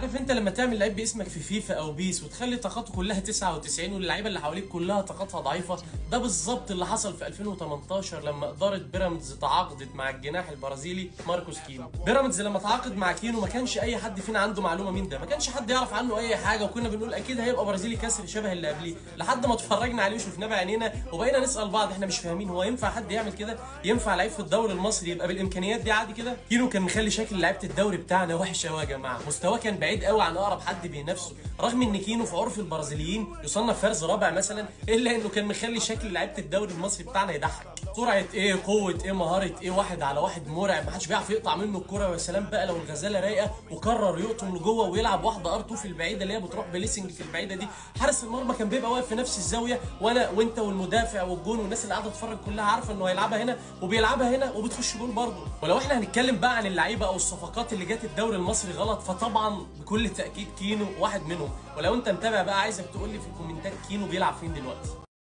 عارف انت لما تعمل لعيب باسمك في فيفا او بيس وتخلي طاقته كلها 99 واللعيبه اللي حواليك كلها طاقتها ضعيفه؟ ده بالظبط اللي حصل في 2018 لما اداره بيراميدز تعاقدت مع الجناح البرازيلي ماركوس كينو. بيراميدز لما تعاقد مع كينو ما كانش اي حد فينا عنده معلومه مين ده، ما كانش حد يعرف عنه اي حاجه، وكنا بنقول اكيد هيبقى برازيلي كسر شبه اللي قبليه، لحد ما اتفرجنا عليه وشفناه بعينينا وبقينا نسال بعض احنا مش فاهمين هو ينفع حد يعمل كده؟ ينفع لعيب في الدوري المصري يبقى بالامكانيات دي عادي كده؟ كينو كان مخلي شكل لعيبه الدوري بتاعنا وحش قوي يا جماعه، مستواه كان بعيد قوي عن اقرب حد بينافسه، رغم ان كينو في عرف البرازيليين يصنف فرز رابع مثلا، الا انه كان مخلي شكل لعيبه الدوري المصري بتاعنا يضحك. سرعه ايه، قوه ايه، مهاره ايه، واحد على واحد مرعب، ما حدش بيعرف يقطع منه الكره. ويا سلام بقى لو الغزاله رايقه وقرر يقطم لجوه ويلعب واحده ار 2 في البعيده اللي هي بتروح بليسنج في البعيده دي، حارس المرمى كان بيبقى واقف في نفس الزاويه، وانا وانت والمدافع والجون والناس اللي قاعده تتفرج كلها عارفه انه هيلعبها هنا وبيلعبها هنا وبتخش جول برضه. ولو احنا هنتكلم بقى عن اللعيبه او الصفقات اللي جت الدوري المصري غلط، فطبعا بكل تاكيد كينو واحد منهم. ولو انت متابع بقى عايزك تقول لي في الكومنتات كينو بيلعب فين دلوقتي.